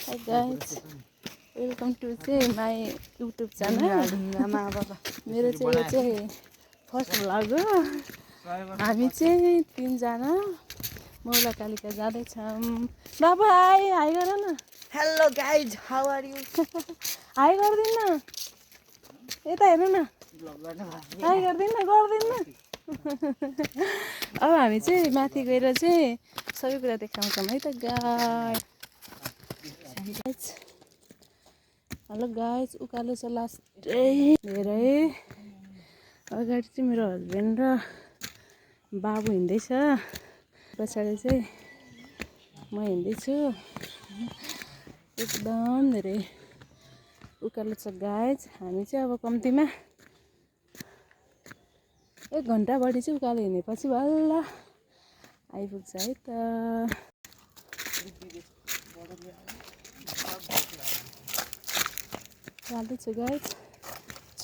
Hi guys, welcome to my YouTube channel. मेरो चाहिँ यो चाहिँ फर्स्ट भ्लग हो। हामी चाहिँ तीनजना मौला कालिका जाँदैछौँ। बाबु हाई गर न। Hello guys, how are you? High गर्दिन न, यता हेर्नु न। हाई गर्दिन न। अब हामी चाहिँ माथि गएर चाहिँ सबै कुरा देखाउँछौँ है त गाइस। हेलो गाइस, उकालो छ लास्टै धेरै। अगाडि चाहिँ मेरो हस्बेन्ड र बाबु हिँड्दैछ, पछाडि चाहिँ म हिँड्दैछु। एकदम धेरै उकालो छ गाइस। हामी चाहिँ अब कम्तीमा 1 घन्टा बढी चाहिँ उकालो हिँडेपछि बल्ल आइपुग्छ है त। जाँदैछु गाइस,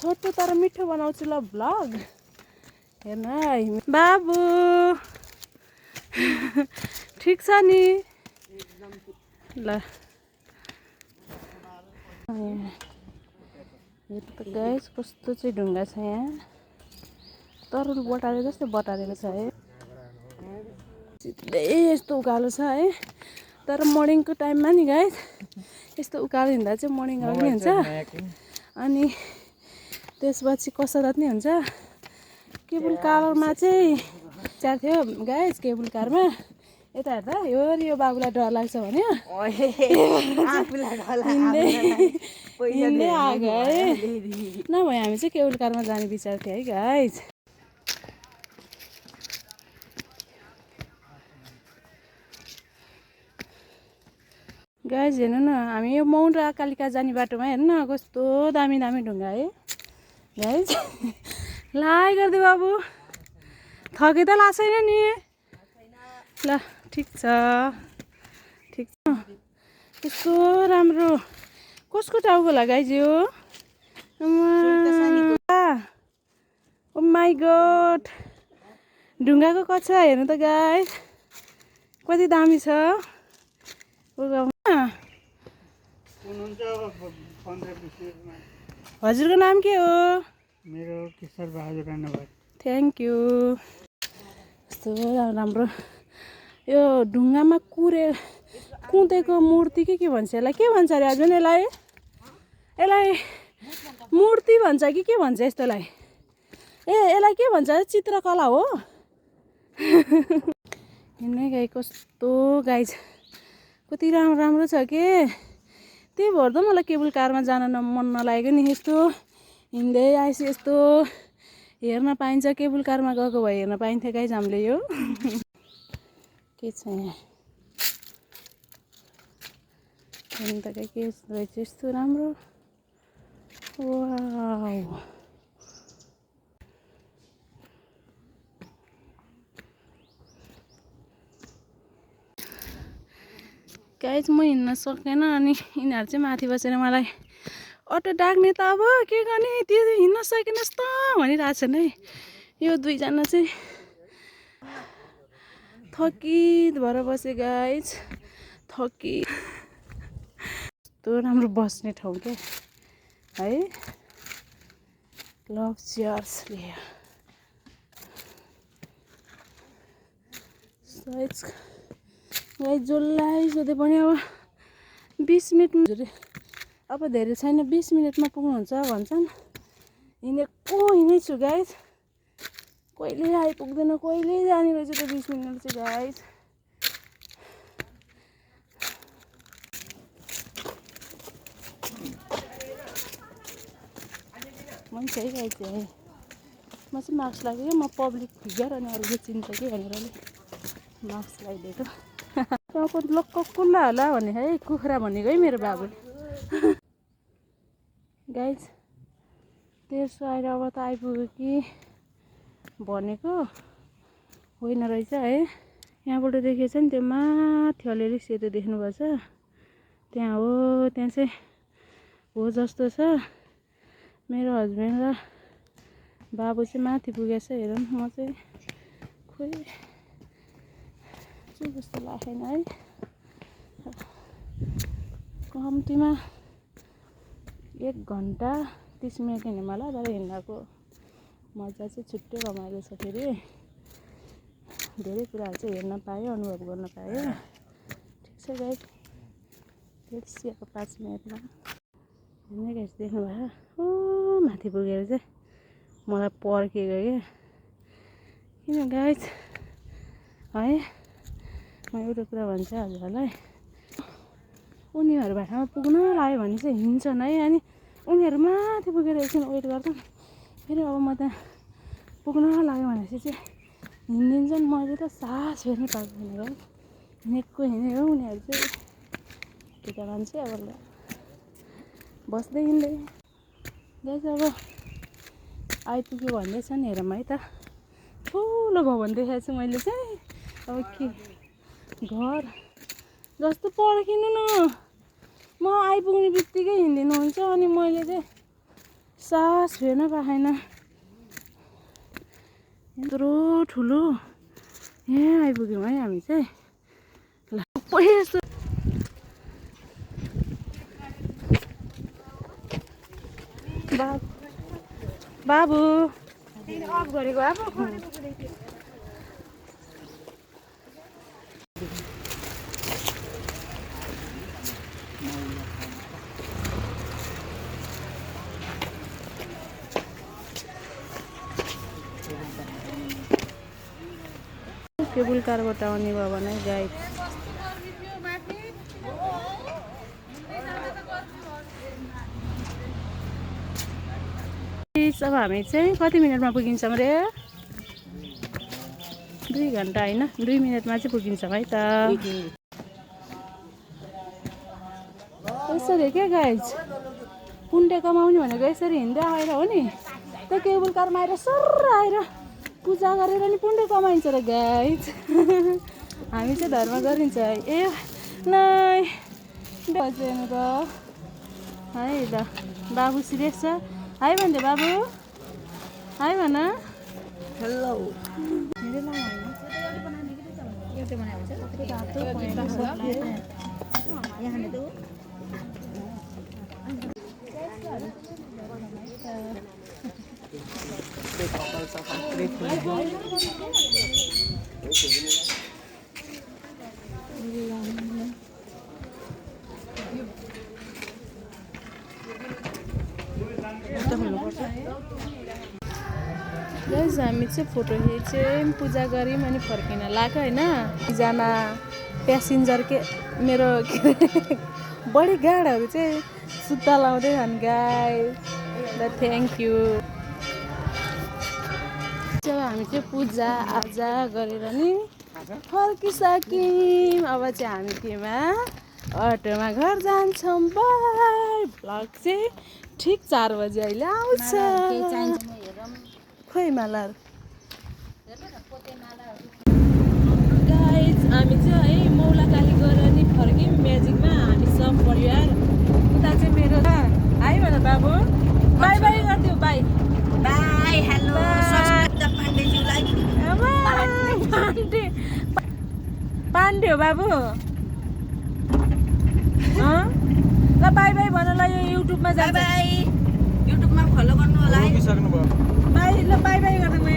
छोटो तर मिठो बनाउँछु ल भ्लग, हेर्न है। बाबु ठिक छ नि? ल हेर्नु त गाइस, कस्तो चाहिँ ढुङ्गा छ यहाँ। तरुल बटारे जस्तै बटारेको छ है। सिधै यस्तो उकालो छ है। तर मर्निङको टाइममा नि गाइस यस्तो उकालो हिँड्दा चाहिँ मर्निङ वक नि हुन्छ, अनि त्यसपछि कसरत नि हुन्छ। केबुल कारमा चाहिँ चार थियो गाइस, केबुल कारमा। यता हेर्दा यो बाबुलाई डर लाग्छ भने हिँड्दै आएको है। नभए हामी चाहिँ केबुल कारमा जाने विचार थियो है गाइस। गाइस हेर्नु न, हामी यो मौला कालिका जाने बाटोमा हेर्नु न, कस्तो दामी दामी ढुङ्गा है गाइस। लाइ गरिदियो बाबु, थके त लाग्छ छैन नि? ल ठिक छ, ठिक छ। कस्तो राम्रो, कसको टाउको लगाइज यो? ओ माई गॉड, ढुङ्गाको कक्षा हेर्नु त गाइस, कति दामी छ। हजुरको नाम के हो? मेरो किशोर बहादुर राणावत। Thank you. कस्तो राम्रो यो ढुङ्गामा कुदेको मूर्ति के भन्छ यसलाई? के भन्छ अरे हजुर यसलाई? यसलाई मूर्ति भन्छ कि के भन्छ यस्तोलाई? यसलाई के भन्छ? चित्रकला हो। हिँड्नै गाई कस्तो गाइस, कति राम्रो राम्रो छ के। त्यही भएर त मलाई केबुल कारमा जान मन नलागेको नि। यस्तो हिँड्दै आएपछि यस्तो हेर्न पाइन्छ। केबुल कारमा गएको भए हेर्न पाइन्थ्यो गाइस हामीले। यो के छ यहाँ हेर्नु त के रहेछ यस्तो राम्रो। वाउ, गाइस म हिँड्न सकेन, अनि यिनीहरू चाहिँ माथि बसेर मलाई अटो डाक्ने त अब के गर्ने, त्यो हिँड्न सकेनस् त भनिरहेछन् है। यो दुईजना चाहिँ थकित भएर बसे गाइस, थकी। कस्तो राम्रो बस्ने ठाउँ के है। लभ चियर्स लियो गाइस। जसलाई सोधे पनि अब 20 मिनट, अब धेरै छैन 20 मिनटमा पुग्नुहुन्छ भन्छन्। हिँड्छु गाइस, कहिले आइपुग्दैन, कहिले जाने रहेछ त 20 मिनट चाहिँ गाइस। मान्छे है गाइस है। म चाहिँ मास्क लगाएको, म पब्लिक फिगर, अनि अरूले चिन्छ कि भनेर मास्क लगाइदिएको। त्यहाँको लोकको कुल्ला होला भने है, कुखुरा भनेको है मेरो बाबु गाइस। तेर्सो आएर अब त आइपुग्यो कि भनेको होइन रहेछ है। यहाँबाट देखेछ नि, त्यो माथि अलिअलि सेतो देख्नुभएको छ, त्यहाँ हो। त्यहाँ चाहिँ हो जस्तो छ। मेरो हस्बेन्ड र बाबु चाहिँ माथि पुगेछ। हेरौँ, म चाहिँ खोइ जस्तो लागेन है। कम्तीमा 1 घन्टा 30 मिनट हिँड्ने मलाई तर हिँड्दाको मजा चाहिँ छुट्टै रमाइलो छ। फेरि धेरै कुराहरू चाहिँ हेर्न पायो, अनुभव गर्न पायो। ठिक छ गाइस, त्यसै अब 5 मिनटमा हेर्ने गाइस देख्नुभयो। ओ माथि पुगेर चाहिँ मलाई पर्खेको क्या। किन गाइस है, म एउटा कुरा भन्छु हजुरहरूलाई, उनीहरू भाटामा पुग्न लाग्यो भने चाहिँ हिँड्छन् है। अनि उनीहरू माथि पुगेर एकछिन वेट गर्छन्, फेरि अब म त्यहाँ पुग्न लाग्यो भनेपछि चाहिँ हिँडिदिन्छन्। मैले त सास फेर्नै पाएको छैन है, हिँडेको हिँडे हो। उनीहरू चाहिँ केटा मान्छे अब बस्दै हिँड्दै गाइस अब आइपुग्यो भन्दैछन्। हेरौँ है त, ठुलो भवन देखाएको छु मैले चाहिँ। अब के घर जस्तो पर्खिनु न, म आइपुग्ने बित्तिकै हिँडिदिनुहुन्छ। अनि मैले चाहिँ सास फेर्न पाएन, यत्रो ठुलो। यहाँ आइपुग्यौँ है हामी चाहिँ। ल यस्तो बाबु अफ गरेको अब केबुल कारबाट आउने भयो भने गाइड अब हामी चाहिँ कति मिनटमा पुगिन्छौँ रे? 2 घन्टा होइन, 2 मिनटमा चाहिँ पुगिन्छौँ है त। यसरी क्या गाइज, पुण्य कमाउने भनेको यसरी हिँड्दै आएर हो नि। त्यो केबुल कारमा आएर सर आएर पूजा गरेर नि पुण्य कमाइन्छ र गाइज। हामी चाहिँ धर्म गरिन्छ है। ए नै बजेन त है ल। बाबु सिरियस छ है भन्दै बाबु है भन। हेलो गाइस हामी चाहिँ फोटो खिच्यौँ, पूजा गऱ्यौँ अनि फर्किन लाग्यो होइन। एकजना प्यासेन्जर के मेरो के बढी गाडीहरू चाहिँ सुत्ता लाउँदै छन् गाइस। ल थ्याङ्क यू। जब हामी चाहिँ पूजा आजा गरेर नि फर्किसक्यौँ। अब चाहिँ हामी केमा अटोमा घर जान्छौँ। बाई। भ्लग चाहिँ ठिक 4 बजी अहिले आउँछ। खोइ मालाहरू गाइज हामी चाहिँ है मौलाकाली गएर नि फर्क्यौँ म्याजिकमा हामी सब परिवार। उता चाहिँ मेरो है भन बाबु, बाई बाई गरिदिउँ। बाई बाई हेलो पाण्डेज्यूलाई पाण्डे हो बाबु। ल बाई बाई भन ल, यो युट्युबमा जान्छ। बाई युट्युबमा फलो गर्नु होला है। बाई ल बाई बाई गर्नु म